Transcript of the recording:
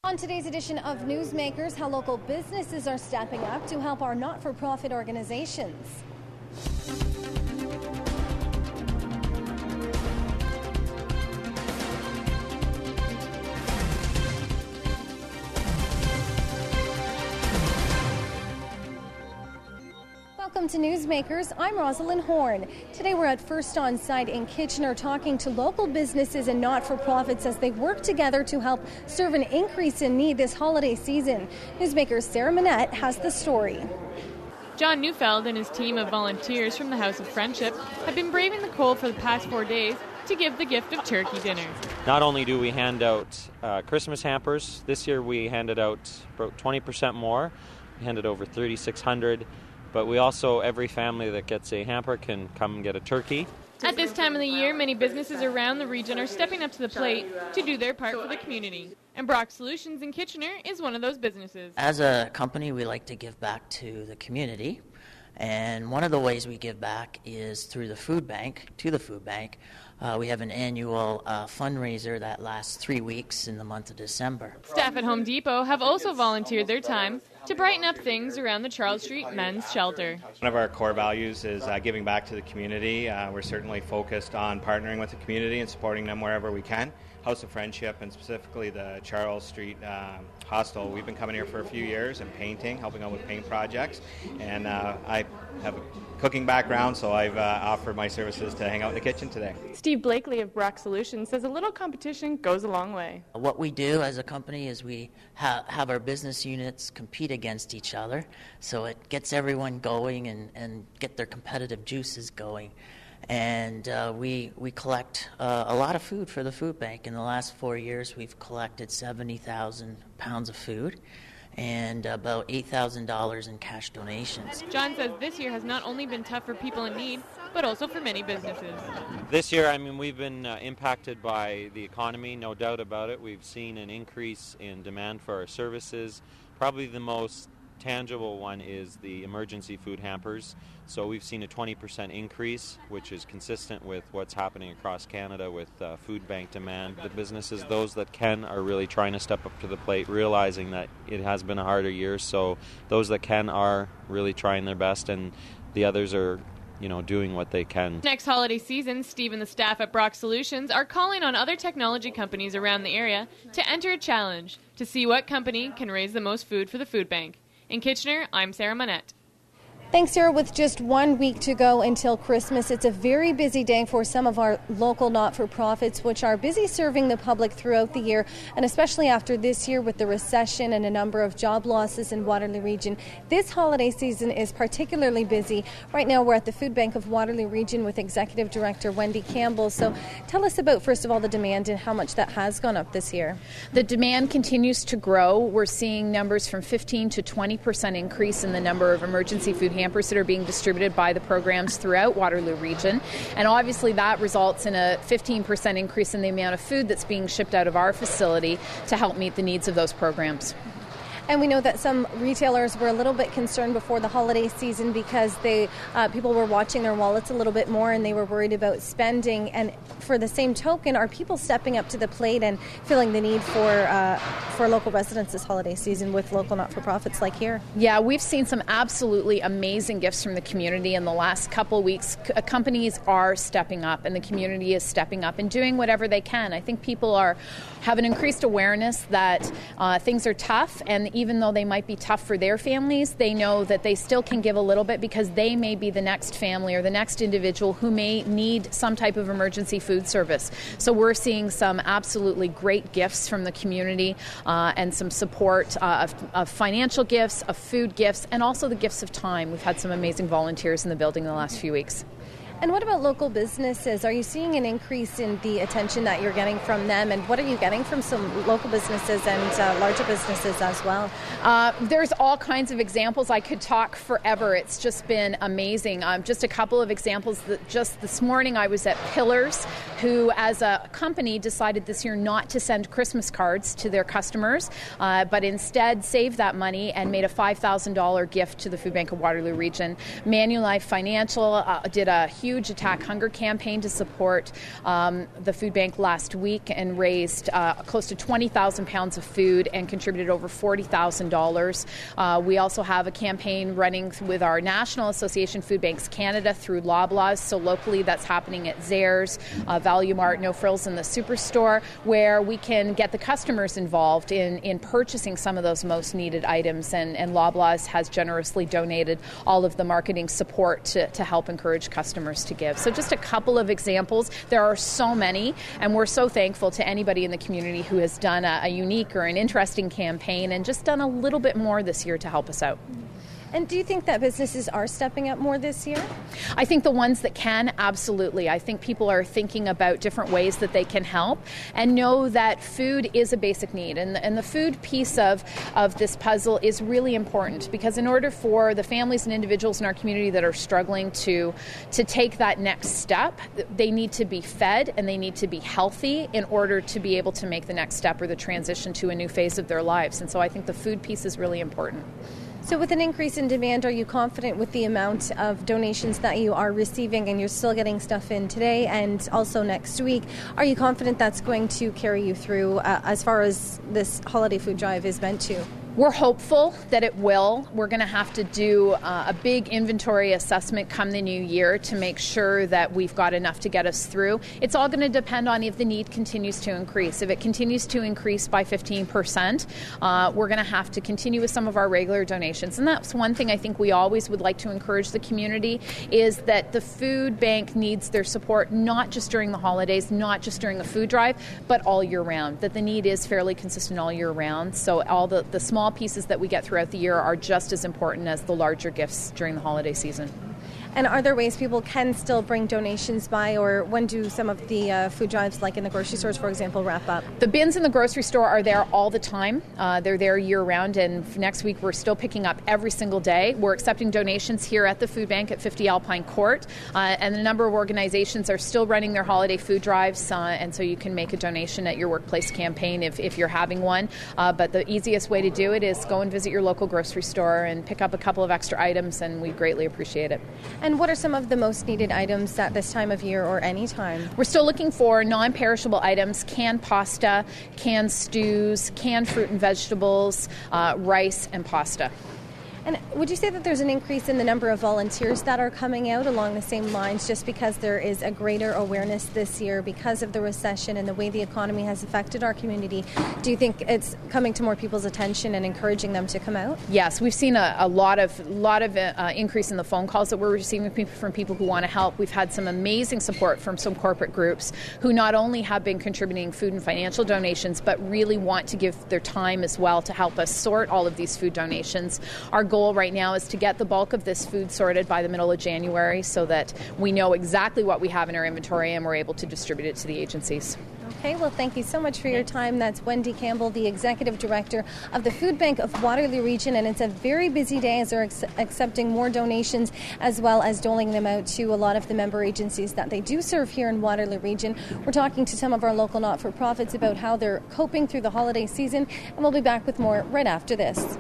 On today's edition of Newsmakers, how local businesses are stepping up to help our not-for-profit organizations. Welcome to Newsmakers. I'm Rosalind Horn. Today we're at First On Site in Kitchener talking to local businesses and not-for-profits as they work together to help serve an increase in need this holiday season. Newsmaker's Sarah Manette has the story. John Neufeld and his team of volunteers from the House of Friendship have been braving the cold for the past 4 days to give the gift of turkey dinner. Not only do we hand out Christmas hampers, this year we handed out about 20% more. We handed over 3,600. But we also, every family that gets a hamper can come and get a turkey. At this time of the year, many businesses around the region are stepping up to the plate to do their part for the community. And Brock Solutions in Kitchener is one of those businesses. As a company, we like to give back to the community. And one of the ways we give back is through the food bank, we have an annual fundraiser that lasts 3 weeks in the month of December. Staff at Home Depot have also volunteered their time to brighten up things around the Charles Street Men's Shelter. One of our core values is giving back to the community. We're certainly focused on partnering with the community and supporting them wherever we can. House of Friendship and specifically the Charles Street Hostel. We've been coming here for a few years and painting, helping out with paint projects. And I have a cooking background, so I've offered my services to hang out in the kitchen today. Steve Blakely of Brock Solutions says a little competition goes a long way. What we do as a company is we have our business units compete against each other, so it gets everyone going and get their competitive juices going. And we collect a lot of food for the food bank. In the last 4 years, we've collected 70,000 pounds of food and about $8,000 in cash donations. John says this year has not only been tough for people in need, but also for many businesses. This year, we've been impacted by the economy, no doubt about it. We've seen an increase in demand for our services. Probably the most tangible one is the emergency food hampers. So we've seen a 20% increase, which is consistent with what's happening across Canada with food bank demand. The businesses, those that can, are really trying to step up to the plate, realizing that it has been a harder year. So those that can are really trying their best, and the others are doing what they can. Next holiday season, Steve and the staff at Brock Solutions are calling on other technology companies around the area to enter a challenge to see what company can raise the most food for the food bank. In Kitchener, I'm Sarah Manette. Thanks, Sarah. With just 1 week to go until Christmas, it's a very busy day for some of our local not-for-profits, which are busy serving the public throughout the year, and especially after this year with the recession and a number of job losses in Waterloo Region. This holiday season is particularly busy. Right now, we're at the Food Bank of Waterloo Region with Executive Director Wendy Campbell. So tell us about, first of all, the demand and how much that has gone up this year. The demand continues to grow. We're seeing numbers from 15 to 20% increase in the number of emergency food hampers that are being distributed by the programs throughout Waterloo Region. And obviously that results in a 15% increase in the amount of food that's being shipped out of our facility to help meet the needs of those programs. And we know that some retailers were a little bit concerned before the holiday season because people were watching their wallets a little bit more and they were worried about spending. And for the same token, are people stepping up to the plate and feeling the need for local residents this holiday season with local not-for-profits like here? Yeah, we've seen some absolutely amazing gifts from the community in the last couple weeks. Companies are stepping up and the community is stepping up and doing whatever they can. I think people have an increased awareness that things are tough, and even though they might be tough for their families, they know that they still can give a little bit because they may be the next family or the next individual who may need some type of emergency food service. So we're seeing some absolutely great gifts from the community and some support of financial gifts, of food gifts, and also the gifts of time. We've had some amazing volunteers in the building in the last few weeks. And what about local businesses? Are you seeing an increase in the attention that you're getting from them? And what are you getting from some local businesses and larger businesses as well? There's all kinds of examples. I could talk forever. It's just been amazing. Just a couple of examples. Just this morning I was at Pillars, who as a company decided this year not to send Christmas cards to their customers, but instead saved that money and made a $5,000 gift to the Food Bank of Waterloo Region. Manulife Financial did a huge huge Attack Hunger campaign to support the food bank last week and raised close to 20,000 pounds of food and contributed over $40,000. We also have a campaign running with our National Association Food Banks Canada through Loblaws. So locally that's happening at Zehrs, Value Mart, No Frills in the Superstore, where we can get the customers involved in purchasing some of those most needed items. And Loblaws has generously donated all of the marketing support to help encourage customers to give. So just a couple of examples. There are so many, and we're so thankful to anybody in the community who has done a unique or an interesting campaign and just done a little bit more this year to help us out. And do you think that businesses are stepping up more this year? I think the ones that can, absolutely. I think people are thinking about different ways that they can help and know that food is a basic need. And the food piece of this puzzle is really important, because in order for the families and individuals in our community that are struggling to take that next step, they need to be fed and they need to be healthy in order to be able to make the next step or the transition to a new phase of their lives. And so I think the food piece is really important. So with an increase in demand, are you confident with the amount of donations that you are receiving, and you're still getting stuff in today and also next week? Are you confident that's going to carry you through as far as this holiday food drive is meant to? We're hopeful that it will. We're going to have to do a big inventory assessment come the new year to make sure that we've got enough to get us through. It's all going to depend on if the need continues to increase. If it continues to increase by 15%, we're going to have to continue with some of our regular donations. And that's one thing I think we always would like to encourage the community, is that the food bank needs their support not just during the holidays, not just during a food drive, but all year round. That the need is fairly consistent all year round. So all the small pieces that we get throughout the year are just as important as the larger gifts during the holiday season. And are there ways people can still bring donations by, or when do some of the food drives, like in the grocery stores, for example, wrap up? The bins in the grocery store are there all the time. They're there year-round, and next week we're still picking up every single day. We're accepting donations here at the food bank at 50 Alpine Court, and a number of organizations are still running their holiday food drives, and so you can make a donation at your workplace campaign if you're having one. But the easiest way to do it is go and visit your local grocery store and pick up a couple of extra items, and we greatly appreciate it. And what are some of the most needed items at this time of year or any time? We're still looking for non-perishable items: canned pasta, canned stews, canned fruit and vegetables, rice and pasta. And would you say that there's an increase in the number of volunteers that are coming out along the same lines, just because there is a greater awareness this year because of the recession and the way the economy has affected our community? Do you think it's coming to more people's attention and encouraging them to come out? Yes, we've seen a lot of increase in the phone calls that we're receiving from people who want to help. We've had some amazing support from some corporate groups who not only have been contributing food and financial donations, but really want to give their time as well to help us sort all of these food donations. Our goal right now is to get the bulk of this food sorted by the middle of January so that we know exactly what we have in our inventory and we're able to distribute it to the agencies. Okay, well, thank you so much for your time. That's Wendy Campbell, the Executive Director of the Food Bank of Waterloo Region, and it's a very busy day as they're accepting more donations as well as doling them out to a lot of the member agencies that they do serve here in Waterloo Region. We're talking to some of our local not-for-profits about how they're coping through the holiday season, and we'll be back with more right after this.